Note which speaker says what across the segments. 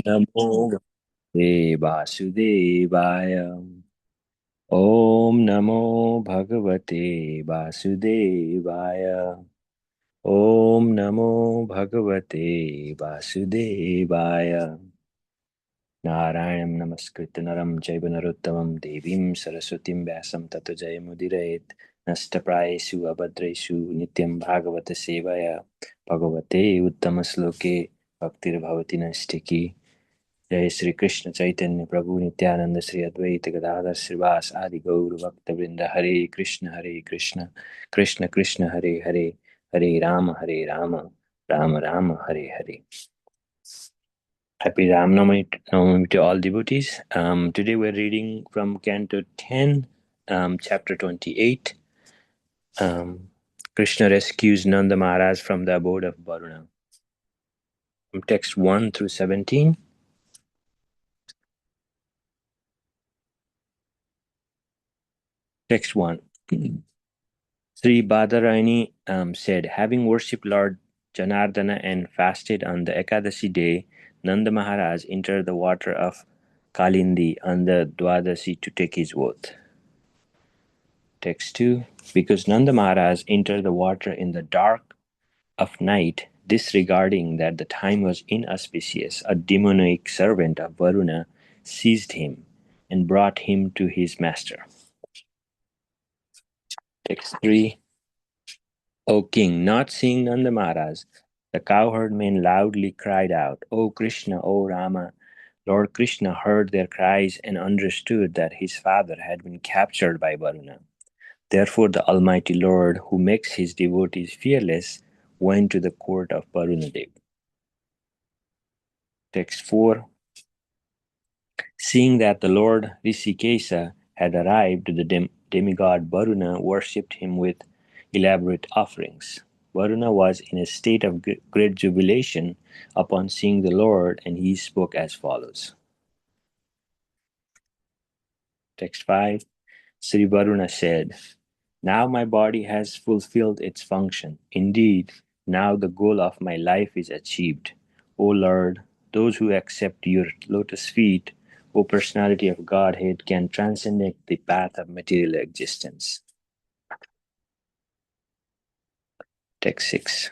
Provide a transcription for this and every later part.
Speaker 1: Namo Bhagavate Vasudevaya. Om Namo Bhagavate Vasudevaya. Om Namo Bhagavate Vasudevaya. Narayanam Namaskritya Naram Chaiva Narottamam Devim Saraswatim Vyasam Tato Jayamudirayet Nashtaprayesu Abhadreshu Nityam Bhagavata Sevaya Bhagavate Uttama Sloke Bhaktir Bhavati Nastiki. जय श्री कृष्ण चैतन्य प्रभु नित्यानंद श्री अद्वैत गदाधर श्रीवास आदि गौर भक्त वृंद हरे Krishna Krishna Krishna Hare Hare Hare Ram Ram Ram Hare Hare. Happy Ram Navami to all devotees. Today we're reading from Canto 10, chapter 28. Krishna rescues Nanda Maharaj from the abode of Varuna. From text 1 through 17. Text 1. Sri Badarani said, having worshipped Lord Janardana and fasted on the Ekadasi day, Nanda Maharaj entered the water of Kalindi on the Dwadasi to take his oath. Text 2. Because Nanda Maharaj entered the water in the dark of night, disregarding that the time was inauspicious, a demoniac servant of Varuna seized him and brought him to his master. Text 3. O king, not seeing Nanda Maharaj, the cowherd men loudly cried out, O Krishna, O Rama. Lord Krishna heard their cries and understood that his father had been captured by Varuna. Therefore the Almighty Lord, who makes his devotees fearless, went to the court of Varunadev. Text 4. Seeing that the Lord Rishikesa had arrived, the demigod Varuna worshipped him with elaborate offerings. Varuna was in a state of great jubilation upon seeing the Lord, and he spoke as follows. Text 5. Sri Varuna said, now my body has fulfilled its function. Indeed, now the goal of my life is achieved. O Lord, those who accept your lotus feet, O personality of Godhead, can transcend the path of material existence. Text 6.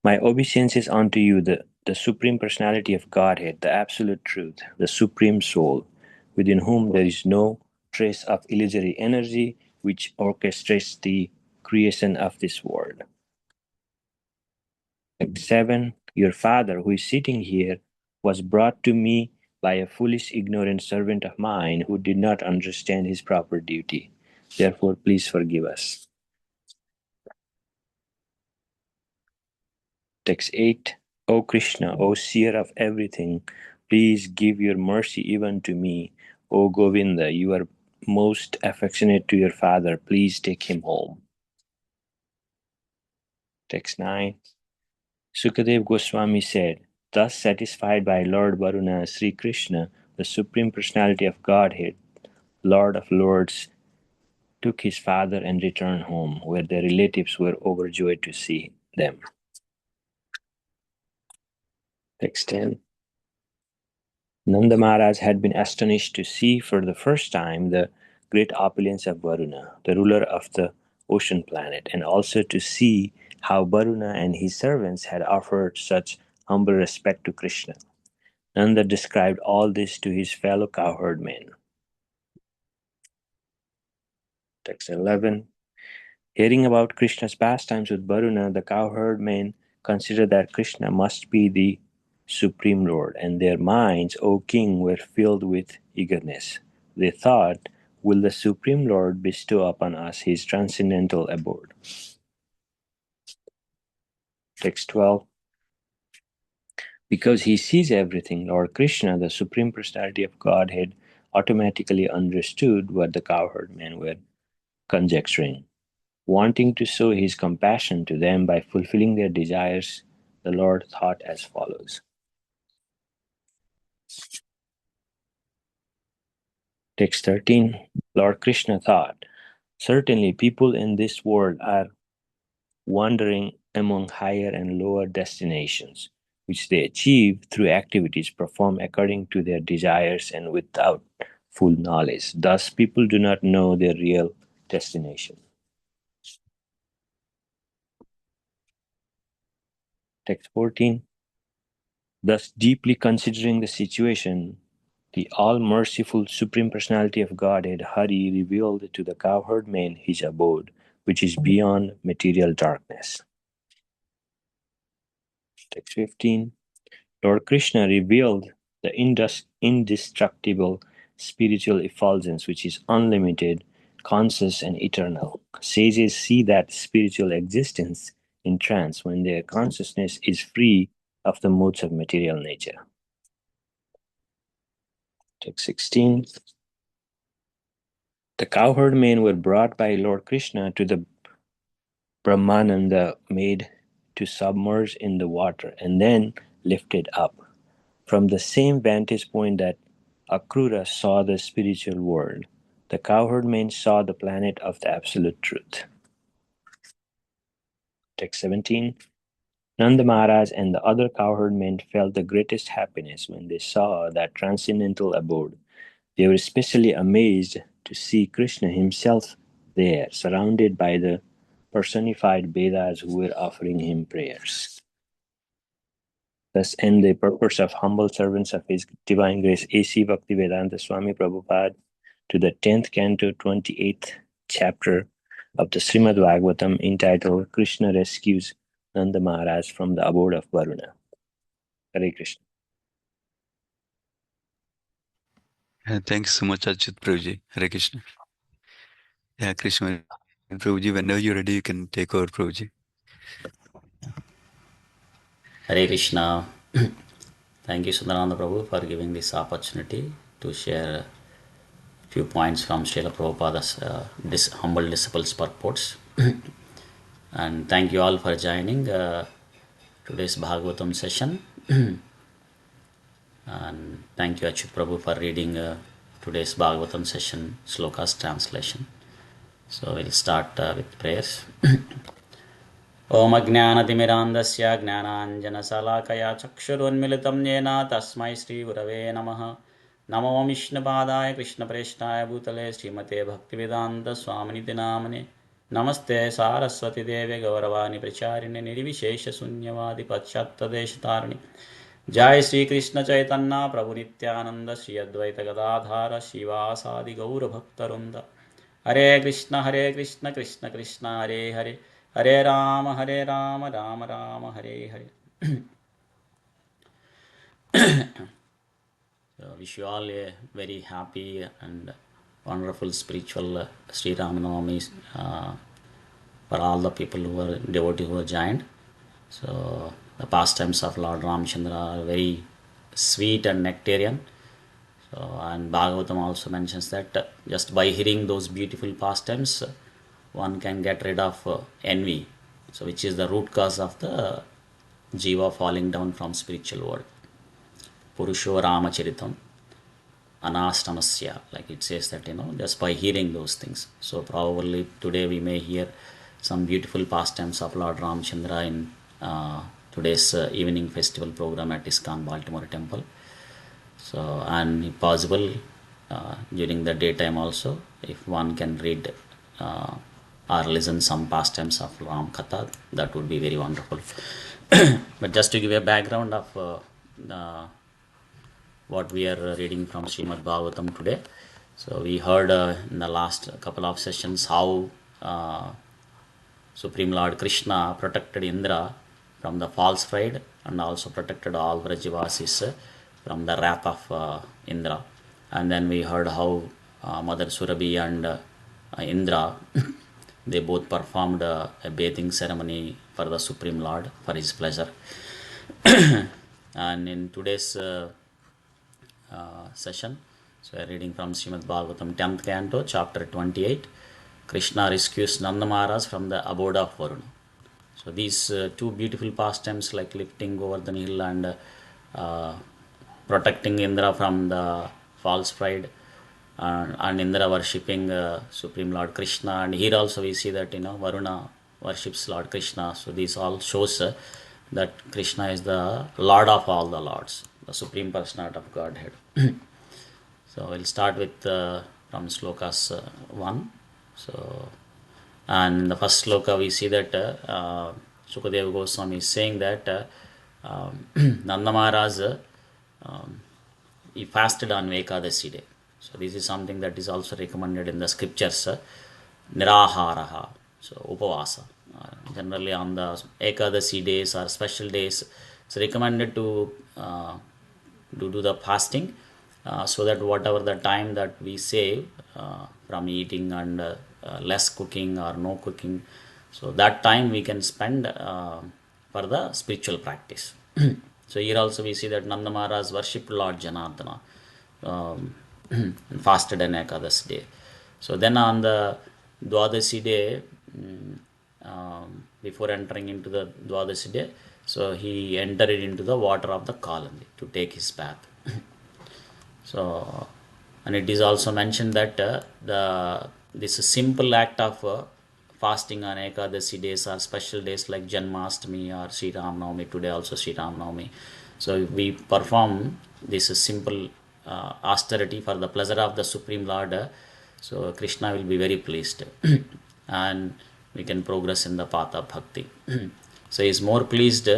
Speaker 1: My obeisance is unto you, the Supreme Personality of Godhead, the Absolute Truth, the Supreme Soul, within whom there is no trace of illusory energy which orchestrates the creation of this world. Text 7. Your father, who is sitting here, was brought to me by a foolish, ignorant servant of mine who did not understand his proper duty. Therefore, please forgive us. Text 8. O Krishna, O seer of everything, please give your mercy even to me. O Govinda, you are most affectionate to your father. Please take him home. Text 9. Sukadev Goswami said, thus satisfied by Lord Varuna, Sri Krishna, the Supreme Personality of Godhead, Lord of Lords, took his father and returned home, where their relatives were overjoyed to see them. Text 10. Nanda Maharaj had been astonished to see for the first time the great opulence of Varuna, the ruler of the ocean planet, and also to see how Varuna and his servants had offered such humble respect to Krishna. Nanda described all this to his fellow cowherd men. Text 11. Hearing about Krishna's pastimes with Varuna, the cowherd men considered that Krishna must be the Supreme Lord, and their minds, O king, were filled with eagerness. They thought, will the Supreme Lord bestow upon us his transcendental abode? Text 12. Because he sees everything, Lord Krishna, the Supreme Personality of Godhead, automatically understood what the cowherd men were conjecturing. Wanting to show his compassion to them by fulfilling their desires, the Lord thought as follows. Text 13. Lord Krishna thought, certainly people in this world are wandering among higher and lower destinations. which they achieve through activities performed according to their desires and without full knowledge. Thus, people do not know their real destination. Text 14. Thus, deeply considering the situation, the all-merciful Supreme Personality of Godhead, Hari, revealed to the cowherd man his abode, which is beyond material darkness. Text 15. Lord Krishna revealed the indestructible spiritual effulgence which is unlimited, conscious, and eternal. Sages see that spiritual existence in trance when their consciousness is free of the modes of material nature. Text 16. The cowherd men were brought by Lord Krishna to the Brahmananda made to submerge in the water and then lifted up. From the same vantage point that Akrura saw the spiritual world, the cowherd men saw the planet of the absolute truth. Text 17. Nanda Maharaj and the other cowherd men felt the greatest happiness when they saw that transcendental abode. They were especially amazed to see Krishna himself there, surrounded by the personified Vedas who were offering him prayers. Thus end the purpose of humble servants of His Divine Grace A.C. Bhaktivedanta Swami Prabhupada to the 10th Canto, 28th chapter of the Srimad Bhagavatam entitled Krishna Rescues Nanda Maharaj from the Abode of Varuna. Hare Krishna.
Speaker 2: Thanks so much, Ajit Prabhuji. Hare Krishna. Yeah, Krishna. Prabhuji, whenever you're ready, you can take over, Prabhuji.
Speaker 3: Hare Krishna. Thank you, Sundarananda Prabhu, for giving this opportunity to share a few points from Srila Prabhupada's humble disciples' purports. And thank you all for joining today's Bhagavatam session. And thank you, Achyut Prabhu, for reading today's Bhagavatam session, Sloka's translation. So we'll start with prayers. ॐ अज्ञानतिमिरान्धस्य ज्ञानाञ्जनशलाकया चक्षुरुन्मिलितं येन तस्मै श्रीगुरवे नमः. नमो विष्णुपादाय कृष्णप्रेष्ठाय भूतले श्रीमते भक्तिवेदान्तस्वामिनिति नामने. नमस्ते सारस्वतीदेवे गौरवाणि प्रचारिणे निर्विशेषशून्यवादि पाश्चात्यदेशतारिणि. जय श्रीकृष्ण चैतन्य प्रभु नित्यानंद श्री अद्वैत गदाधार श्रीवासादि गौरभक्तवृंद. हरे कृष्ण कृष्ण कृष्ण हरे हरे, हरे Ram Ram Ram Hare Hare. So wish you all a very happy and wonderful spiritual Sri Ramanavami for all the people who are devotees who are joined. So the pastimes of Lord Ramchandra are very sweet and nectarian. So, and Bhagavatam also mentions that just by hearing those beautiful pastimes, one can get rid of envy, so which is the root cause of the jiva falling down from spiritual world. Purusho Ramacharitam Anastamasya, like it says that, just by hearing those things. So probably today we may hear some beautiful pastimes of Lord Ramchandra in today's evening festival program at ISKCON Baltimore Temple. So, and if possible, during the daytime also, if one can read or listen some pastimes of Ram Katha, that would be very wonderful. But just to give a background of what we are reading from Srimad Bhagavatam today. So we heard in the last couple of sessions how Supreme Lord Krishna protected Indra from the false pride and also protected all Vrajavasis from the wrath of Indra. And then we heard how Mother Surabhi and Indra they both performed a bathing ceremony for the Supreme Lord for his pleasure. And in today's session, so we are reading from Srimad Bhagavatam 10th Canto, chapter 28. Krishna rescues Nanda Maharaj from the abode of Varuna. So these two beautiful pastimes like lifting Govardhan hill and protecting Indra from the false pride and Indra worshipping Supreme Lord Krishna. And here also we see that Varuna worships Lord Krishna. So this all shows that Krishna is the Lord of all the Lords, the Supreme Personality of Godhead. So we'll start with from slokas 1. So, and in the first sloka we see that Sukadeva Goswami is saying that Nanda Maharaj he fasted on Ekadasi day. So this is something that is also recommended in the scriptures, niraharaha, so upavasa. Generally on the Ekadasi days or special days, it's recommended to do the fasting, so that whatever the time that we save from eating and less cooking or no cooking, so that time we can spend for the spiritual practice. So here also we see that Nanda Maharaj worshipped Lord Janardana, fasted on Ekadasi day. So then on the Dwadasi day, before entering into the Dwadasi day, so he entered into the water of the Kalandi to take his bath. So, and it is also mentioned that this simple act of fasting on Ekadasi days or special days like Janmashtami or Sri Ram Navami, today also Sri Ram Navami. So we perform this simple austerity for the pleasure of the Supreme Lord. So Krishna will be very pleased and we can progress in the path of bhakti. So he is more pleased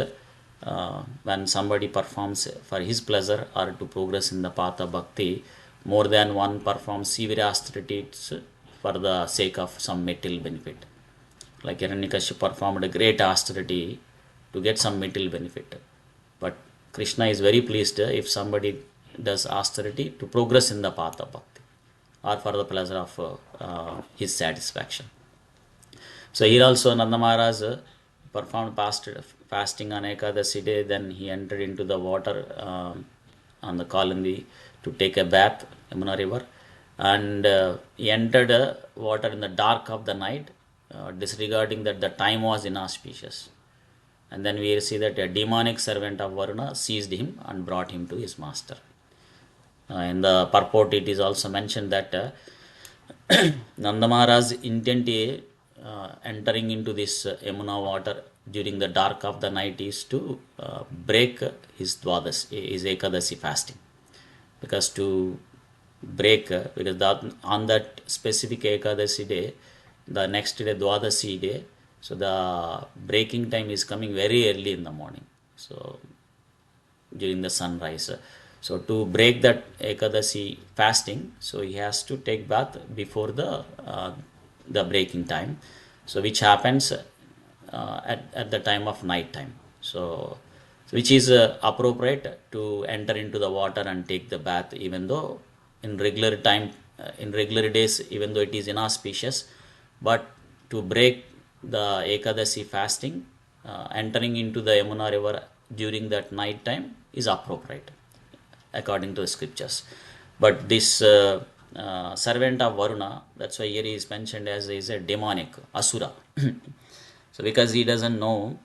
Speaker 3: when somebody performs for his pleasure or to progress in the path of bhakti, more than one performs severe austerities for the sake of some material benefit. Like Hiranyakashipu performed a great austerity to get some material benefit. But Krishna is very pleased if somebody does austerity to progress in the path of bhakti or for the pleasure of his satisfaction. So here also Nanda Maharaj performed fasting on Ekadasi day, then he entered into the water on the Kalandi to take a bath, Yamuna river, and he entered water in the dark of the night, disregarding that the time was inauspicious. And then we see that a demonic servant of Varuna seized him and brought him to his master. In the purport it is also mentioned that Nanda Maharaj's intent entering into this Yamuna water during the dark of the night is to break his Ekadasi fasting. Because to break, because on that specific Ekadasi day, the next day, Dwadasi day, so the breaking time is coming very early in the morning. So during the sunrise. So to break that Ekadasi fasting, so he has to take bath before the breaking time, so which happens at the time of night time. So which is appropriate to enter into the water and take the bath, even though in regular time, in regular days, even though it is inauspicious, but to break the Ekadasi fasting, entering into the Yamuna river during that night time is appropriate according to the scriptures. But this servant of Varuna, that's why here he is mentioned as is a demonic asura. So because he doesn't know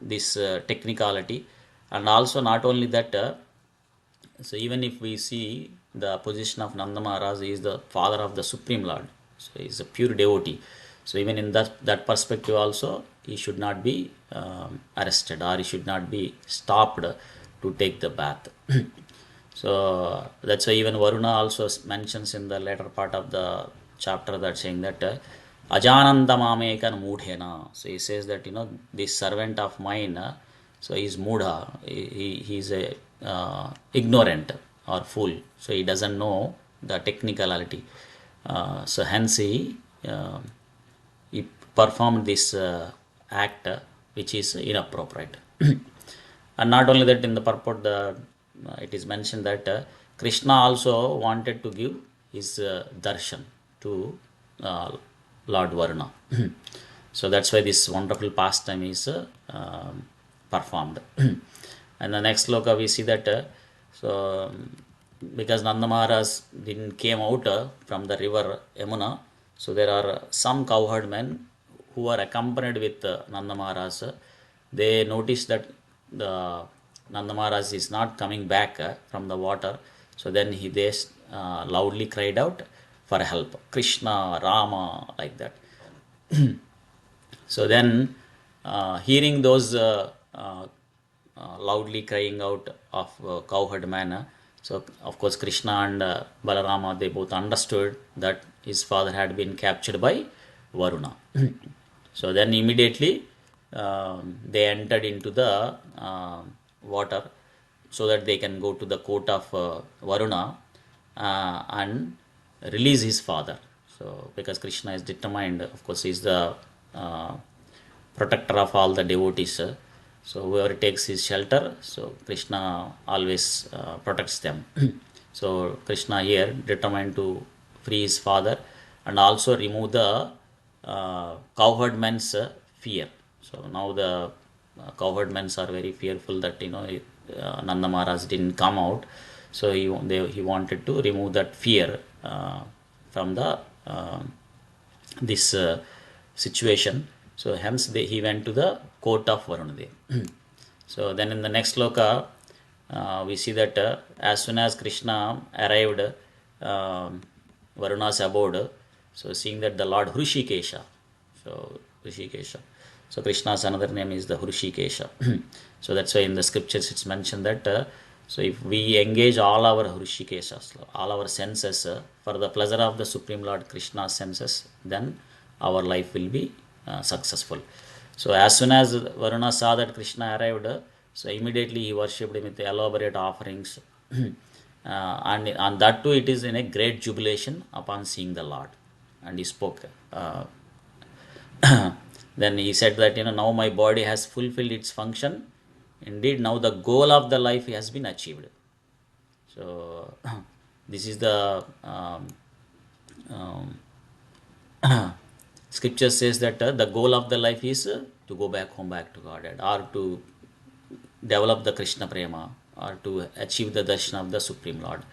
Speaker 3: this technicality, and also not only that, so even if we see the position of Nanda Maharaj, he is the father of the Supreme Lord, so he is a pure devotee. So even in that perspective also, he should not be arrested or he should not be stopped to take the bath. So that's why even Varuna also mentions in the later part of the chapter that saying that Ajananda Mamekan Mudhena. So he says that this servant of mine, so he's mudha, he's a ignorant or fool, so he doesn't know the technicality. So hence he performed this act which is inappropriate. And not only that, in the purport it is mentioned that Krishna also wanted to give his darshan to Lord Varuna. So that's why this wonderful pastime is performed. And the next sloka we see that so because Nanda Maharaj didn't came out from the river Yamuna, so there are some cowherd men who are accompanied with Nanda Maharaj. They noticed that the Nanda Maharaj is not coming back from the water. So then they loudly cried out for help, Krishna, Rama, like that. So then hearing those uh, loudly crying out of cowherd man. So of course Krishna and Balarama, they both understood that his father had been captured by Varuna. So then immediately they entered into the water so that they can go to the court of Varuna and release his father. So because Krishna is determined, of course, he is the uh, protector of all the devotees. So whoever takes his shelter, so Krishna always protects them. So Krishna here determined to free his father and also remove the cowherd men's fear. So now the cowherd men are very fearful that Nanda Maharaj didn't come out. So he wanted to remove that fear from the this situation. So hence he went to the court of Varunadev. So then in the next sloka, we see that as soon as Krishna arrived Varuna's abode, so seeing that the Lord Hrishikesha, so Krishna's another name is the Hrishikesha. So that's why in the scriptures it's mentioned that so if we engage all our Hrishikeshas, all our senses for the pleasure of the Supreme Lord Krishna's senses, then our life will be successful. So as soon as Varuna saw that Krishna arrived, so immediately he worshipped him with elaborate offerings. And that too it is in a great jubilation upon seeing the Lord. And he spoke. Then he said that now my body has fulfilled its function. Indeed, now the goal of the life has been achieved. So this is the scripture says that the goal of the life is to go back home, back to Godhead, or to develop the Krishna prema, or to achieve the darshan of the Supreme Lord.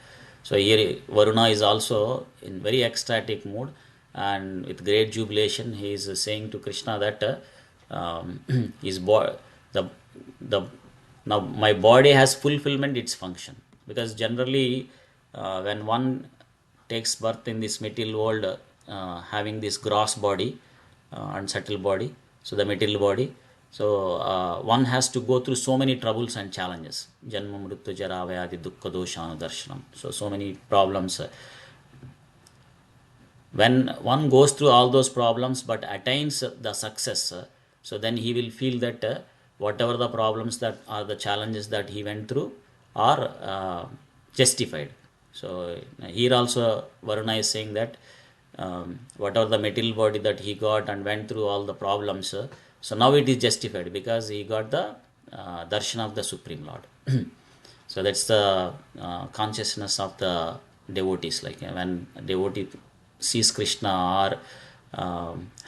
Speaker 3: So here Varuna is also in very ecstatic mood, and with great jubilation he is saying to Krishna that his now my body has fulfillment its function. Because generally when one takes birth in this material world, having this gross body and subtle body, so the material body, so one has to go through so many troubles and challenges. Janma mrityu jara vyadi dukkha doshanu darshanam. So many problems. When one goes through all those problems but attains the success, so then he will feel that whatever the problems that are the challenges that he went through are justified. So here also Varuna is saying that whatever the material body that he got and went through all the problems, so now it is justified because he got the darshan of the Supreme Lord. So that's the consciousness of the devotees. Like when a devotee sees Krishna or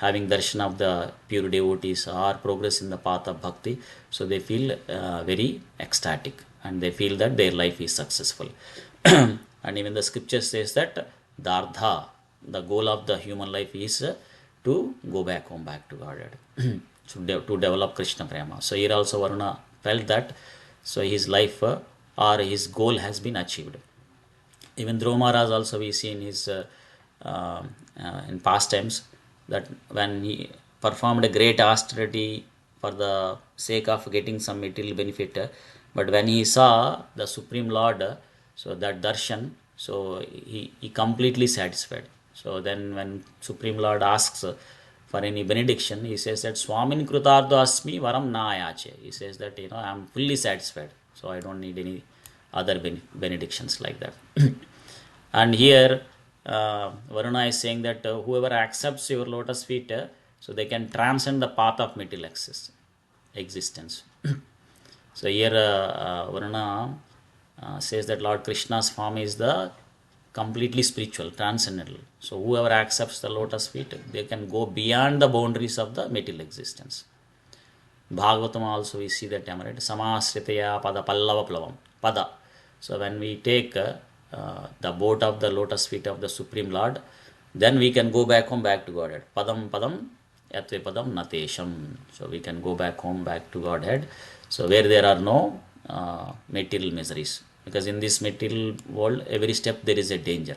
Speaker 3: having darshan of the pure devotees or progress in the path of bhakti, so they feel very ecstatic and they feel that their life is successful. And even the scripture says that dardha, the goal of the human life is to go back home, back to Godhead, to develop Krishna prema. So here also Varuna felt that so his life or his goal has been achieved. Even Dhruva Maharaj also we see in his in past times that when he performed a great austerity for the sake of getting some material benefit, but when he saw the Supreme Lord, so that darshan, so he completely satisfied. So then when Supreme Lord asks for any benediction, he says that Swamin Krutardo Asmi Varam Na Ayache. He says that I am fully satisfied, so I don't need any other benedictions like that. And here Varuna is saying that whoever accepts your lotus feet, so they can transcend the path of material existence. So here Varuna says that Lord Krishna's form is the completely spiritual, transcendental. So whoever accepts the lotus feet, they can go beyond the boundaries of the material existence. Bhagavatam also we see that, right? Samasritaya pada pallava plavam. Pada. So when we take the boat of the lotus feet of the Supreme Lord, then we can go back home, back to Godhead. Padam padam yatve padam natesham. So we can go back home, back to Godhead. So where there are no material miseries. Because in this material world, every step there is a danger.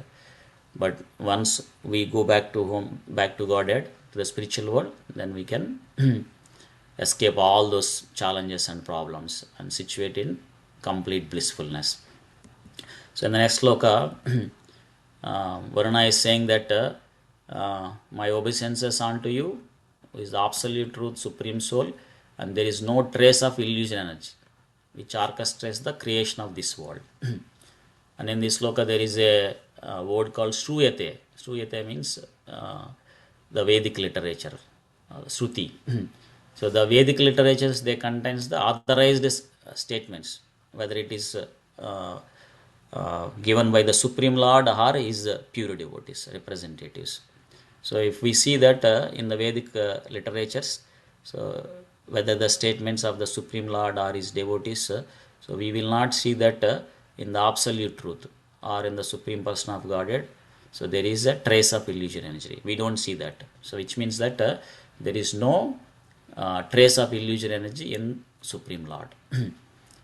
Speaker 3: But once we go back to home, back to Godhead, to the spiritual world, then we can escape all those challenges and problems and situate in complete blissfulness. So in the next sloka, Varuna is saying that my obeisances unto you is the absolute truth, supreme soul, and there is no trace of illusion energy which orchestrates the creation of this world. And in this sloka, there is a word called Shruyate. Shruyate means the Vedic literature, Shruti. So the Vedic literatures, they contains the authorized statements, whether it is given by the Supreme Lord or his pure devotees, representatives. So if we see that in the Vedic literatures, so whether the statements of the Supreme Lord or his devotees, so we will not see that in the absolute truth or in the Supreme Person of Godhead. So there is a trace of illusion energy. We don't see that. So which means that there is no trace of illusion energy in Supreme Lord.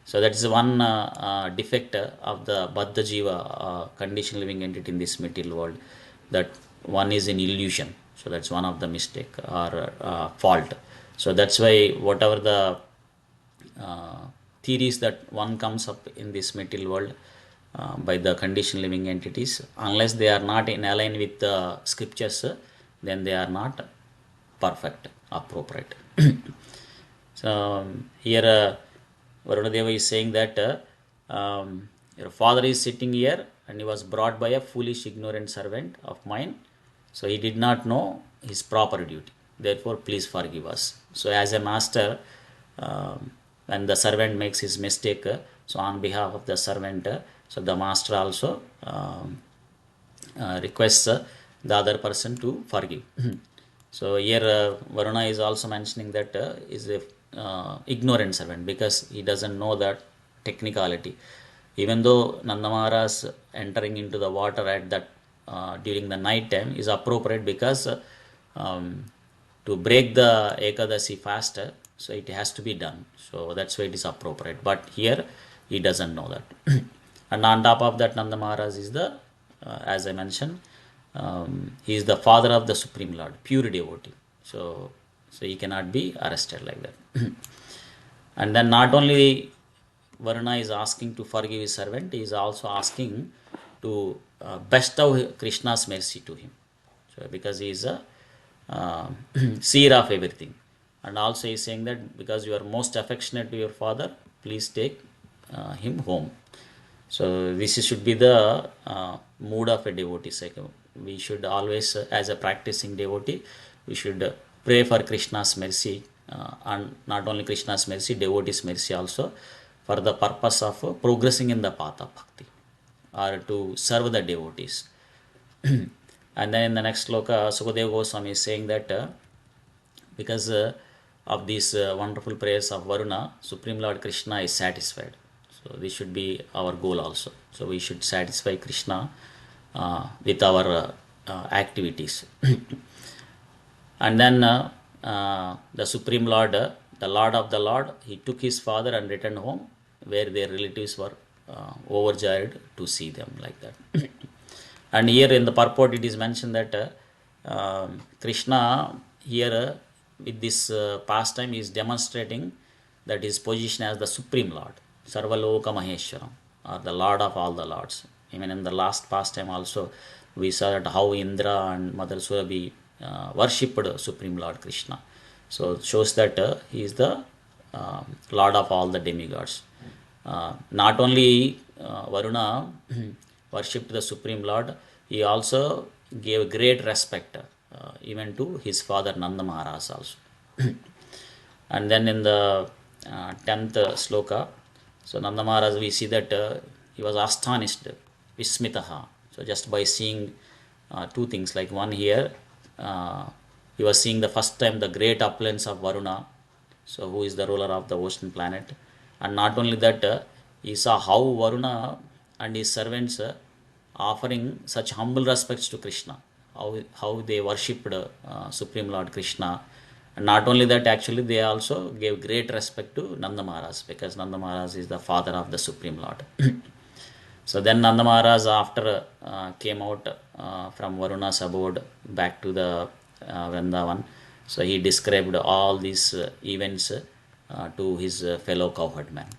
Speaker 3: So that is one defect of the Baddha Jiva, conditioned living entity in this material world, that one is in illusion. So that's one of the mistake or fault. So that's why whatever the theories that one comes up in this material world by the conditioned living entities, unless they are not in align with the scriptures, then they are not perfect, appropriate. So here Varunadeva is saying that your father is sitting here and he was brought by a foolish, ignorant servant of mine. So he did not know his proper duty. Therefore, please forgive us. So as a master, when the servant makes his mistake, so on behalf of the servant, so the master also requests the other person to forgive. So here Varuna is also mentioning that is a ignorant servant because he doesn't know that technicality. Even though Nanda Maharaj entering into the water at that during the night time is appropriate because to break the Ekadasi fast, so it has to be done. So that's why it is appropriate. But here he doesn't know that. And on top of that, Nanda Maharaj is the, as I mentioned, he is the father of the Supreme Lord, pure devotee. So he cannot be arrested like that. And then not only Varuna is asking to forgive his servant, he is also asking to bestow Krishna's mercy to him. So because he is a seer of everything. And also he is saying that because you are most affectionate to your father, please take him home. So this should be the mood of a devotee. We should always, as a practicing devotee, we should pray for Krishna's mercy, and not only Krishna's mercy, devotee's mercy also, for the purpose of progressing in the path of bhakti, or to serve the devotees. And then in the next sloka, Sukadeva Goswami is saying that because of these wonderful prayers of Varuna, Supreme Lord Krishna is satisfied. So this should be our goal also. So we should satisfy Krishna with our activities. And then the Supreme Lord, the Lord of the Lord, he took his father and returned home, where their relatives were overjoyed to see them like that. And here in the purport it is mentioned that Krishna here with this pastime is demonstrating that his position as the Supreme Lord, Sarvaloka Maheshwaram, or the Lord of all the Lords. Even in the last pastime also, we saw that how Indra and Mother Surabhi worshipped Supreme Lord Krishna. So it shows that he is the Lord of all the demigods. Not only Varuna worshipped the Supreme Lord, he also gave great respect even to his father Nanda Maharaj also. And then in the 10th sloka, so Nanda Maharaj, we see that he was astonished, vismitaha. So just by seeing two things, like one here, he was seeing the first time the great opulence of Varuna, so who is the ruler of the ocean planet. And not only that, he saw how Varuna and his servants offering such humble respects to Krishna, how they worshipped Supreme Lord Krishna. And not only that, actually they also gave great respect to Nanda Maharaj, because Nanda Maharaj is the father of the Supreme Lord. So then Nanda Maharaj, after came out from Varuna's abode back to the Vrindavan, So he described all these events to his fellow cowherdmen.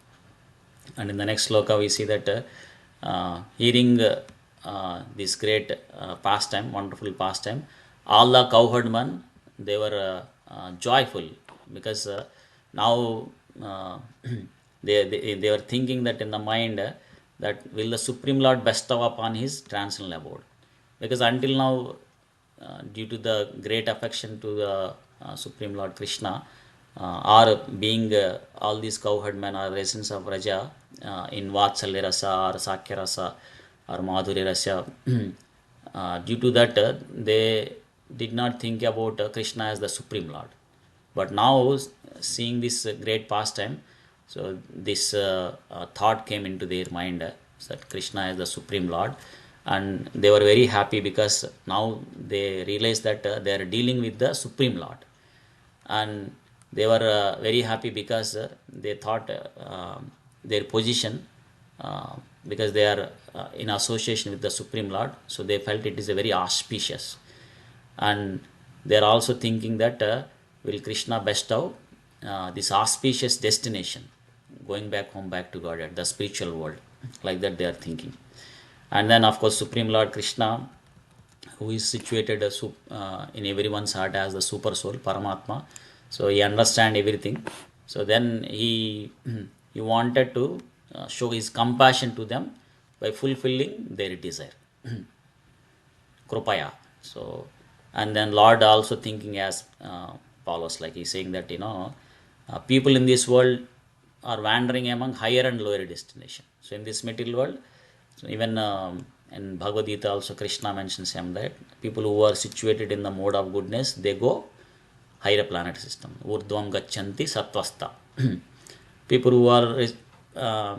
Speaker 3: And in the next sloka, we see that hearing this great pastime, wonderful pastime, all the cowherdmen, they were joyful, because now uh, they were thinking that in the mind, that will the Supreme Lord bestow upon his transcendental abode. Because until now, due to the great affection to the Supreme Lord Krishna, or being all these cowherd men are residents of Raja in Vatsalya Rasa or Sakya Rasa or Madhurya Rasa, due to that they did not think about Krishna as the Supreme Lord. But now, seeing this great pastime, so this thought came into their mind, that Krishna is the Supreme Lord, and they were very happy, because now they realized that they are dealing with the Supreme Lord. And they were very happy, because they thought their position, because they are in association with the Supreme Lord, so they felt it is a very auspicious. And they are also thinking that will Krishna bestow this auspicious destination, going back home, back to God, at the spiritual world, like that they are thinking. And then, of course, Supreme Lord Krishna, who is situated in everyone's heart as the super soul, Paramatma, so he understands everything. So then he wanted to show his compassion to them by fulfilling their desire. Krupaya. So, and then Lord also thinking as follows, like he's saying that, people in this world are wandering among higher and lower destination. So in this material world, so even in Bhagavad Gita also Krishna mentions him that people who are situated in the mode of goodness, they go higher planet system. Urdhvam gachanti satvasta. People who are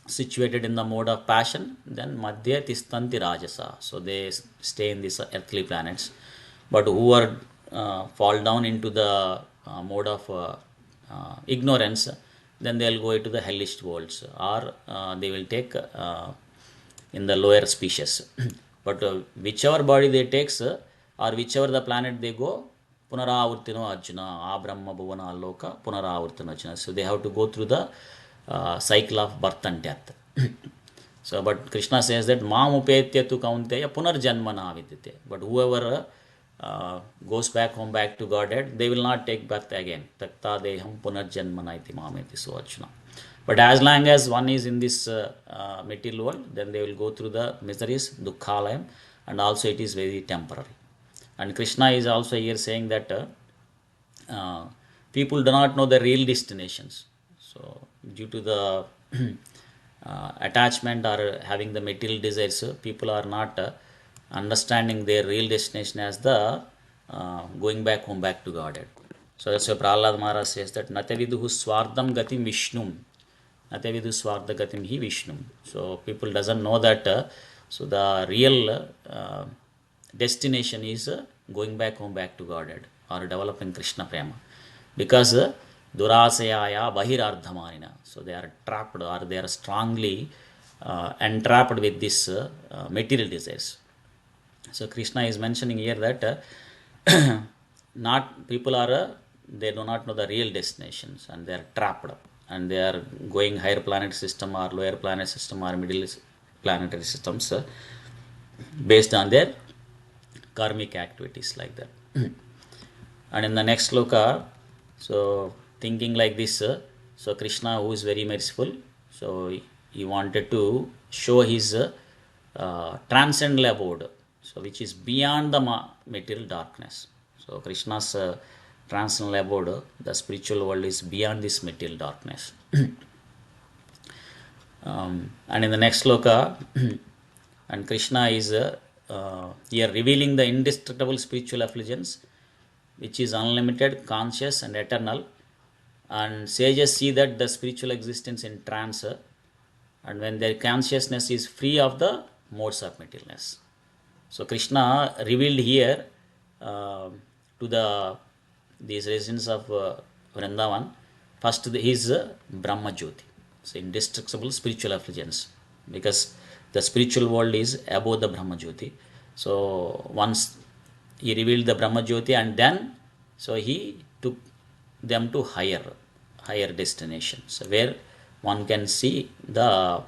Speaker 3: situated in the mode of passion, then madhya tistanti rajasa. So they stay in these earthly planets. But who are fall down into the mode of ignorance, then they will go into the hellish worlds, or they will take in the lower species. But whichever body they takes, or whichever the planet they go, Punaravartino Arjuna, Abrahma Bhuvana Loka, Punaravartino Arjuna. So they have to go through the cycle of birth and death. So, but Krishna says that Mam upetya tu kaunteya punarjanmana vidyate. But whoever goes back home, back to Godhead, they will not take birth again. Takta deham punarjanmana iti mameti so Arjuna. But as long as one is in this material world, then they will go through the miseries, dukkhalayam, and also it is very temporary. And Krishna is also here saying that people do not know the real destinations. So, due to the attachment or having the material desires, people are not understanding their real destination as the going back home, back to Godhead. So that's why Prahlad Maharaj says that Nataviduhu Swardham Gatim Vishnum. Natavidu Swardha Gatim Hi Vishnum. So people doesn't know that. So the real destination is going back home, back to Godhead, or developing Krishna Prema. Because Durasayaya Bahirardhamanina. So they are trapped, or they are strongly entrapped with this material desires. So Krishna is mentioning here that not people are they do not know the real destinations, and they are trapped, and they are going higher planet system or lower planet system or middle planetary systems based on their karmic activities, like that. And in the next sloka, so thinking like this, so Krishna, who is very merciful, so he wanted to show his transcendental abode, so which is beyond the material darkness. So Krishna's transcendental abode, the spiritual world, is beyond this material darkness. And in the next sloka, and Krishna is here revealing the indestructible spiritual effulgence, which is unlimited, conscious, and eternal. And sages see that the spiritual existence in trance, and when their consciousness is free of the modes of materialness. So Krishna revealed here to these residents of Vrindavan, first his Brahma Jyoti, so indestructible spiritual effulgence, because the spiritual world is above the Brahma Jyoti. So once he revealed the Brahma Jyoti, and then So he took them to higher destinations where one can see the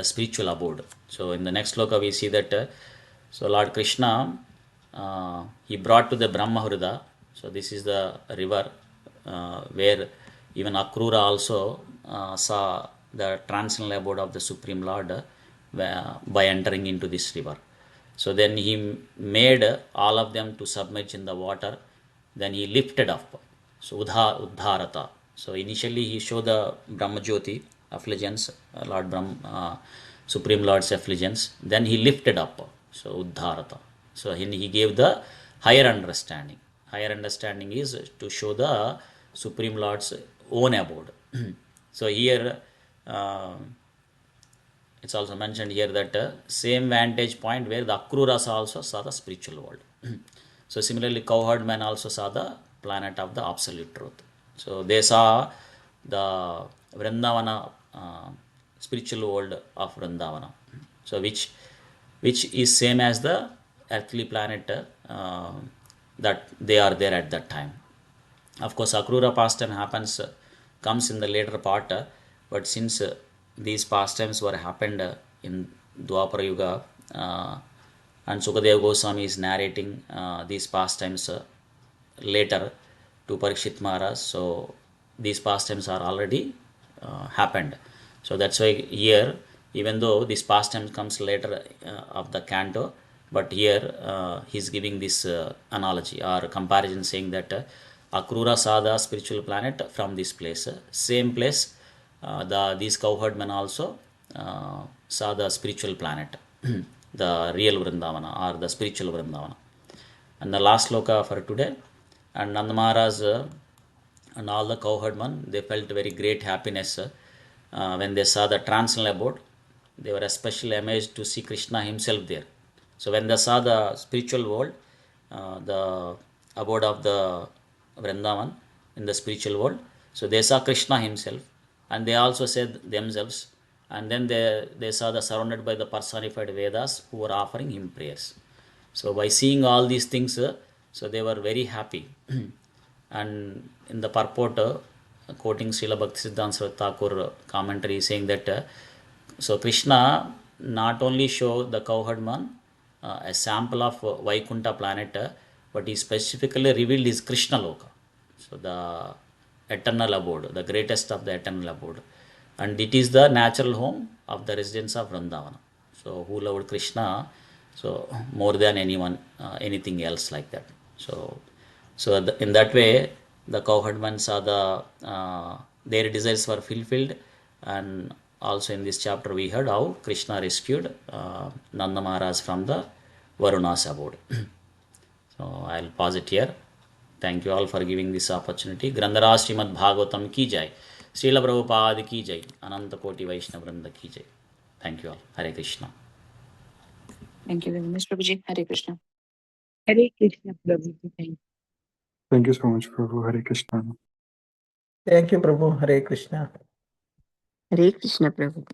Speaker 3: spiritual abode. So in the next sloka we see that so Lord Krishna he brought to the Brahmahruda. So this is the river where even Akrura also saw the transcendental abode of the Supreme Lord by entering into this river. So then he made all of them to submerge in the water. Then he lifted up. So Uddharata. So initially he showed the Brahmajyoti effulgence, Lord Brahma, Supreme Lord's effulgence. Then he lifted up. So Uddharata. So he gave the higher understanding. Higher understanding is to show the Supreme Lord's own abode. So here it's also mentioned here that same vantage point where the Akruras also saw the spiritual world. So similarly, cowherd men also saw the planet of the absolute truth. So they saw the Vrindavana, spiritual world of Vrindavana. So which is same as the earthly planet that they are there at that time. Of course, Akrura pastime comes in the later part, but since these pastimes were happened in Dwapara Yuga, and Sukadeva Goswami is narrating these pastimes later to Parikshit Maharaj, so these pastimes are already happened. So that's why here, even though this pastime comes later of the canto, but here he's giving this analogy or comparison, saying that Akrura saw the spiritual planet from this place. Same place, these cowherd men also saw the spiritual planet, the real Vrindavana or the spiritual Vrindavana. And the last sloka for today, and Nanda Maharaj and all the cowherdmen, they felt very great happiness when they saw the transcendental abode. They were especially amazed to see Krishna himself there. So when they saw the spiritual world, the abode of the Vrindavan in the spiritual world, so they saw Krishna himself, and they also said themselves, and then they saw the surrounded by the personified Vedas who were offering him prayers. So by seeing all these things, so they were very happy. And in the purport, quoting Srila Bhaktisiddhanta Saraswati Thakur commentary, saying that so Krishna not only showed the cowherdman a sample of Vaikuntha planet, but he specifically revealed his Krishna Loka, so the eternal abode, the greatest of the eternal abode, and it is the natural home of the residents of Vrindavana. So who loved Krishna so more than anyone, anything else like that. So in that way, the cowherdmen saw their desires were fulfilled, and also in this chapter we heard how Krishna rescued Nanda Maharaj from the Varuna's abode. So I'll pause it here. Thank you all for giving this opportunity. Grandhara Srimad Bhagavatam ki jai. Srila Prabhupada ki jai. Ananta Koti Vaishnava Vrinda ki jai. Thank you all. Hare Krishna.
Speaker 4: Thank you very much, Prabhuji. Hare Krishna.
Speaker 5: Hare Krishna, Prabhuji. Thank you.
Speaker 6: Thank you so much, Prabhu. Hare Krishna.
Speaker 7: Thank you, Prabhu. Hare Krishna.
Speaker 5: Hare Krishna, Prabhu.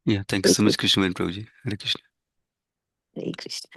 Speaker 2: Yeah, thank you so much, Krishna and Prabhuji. Hare Krishna.
Speaker 5: Hare Krishna.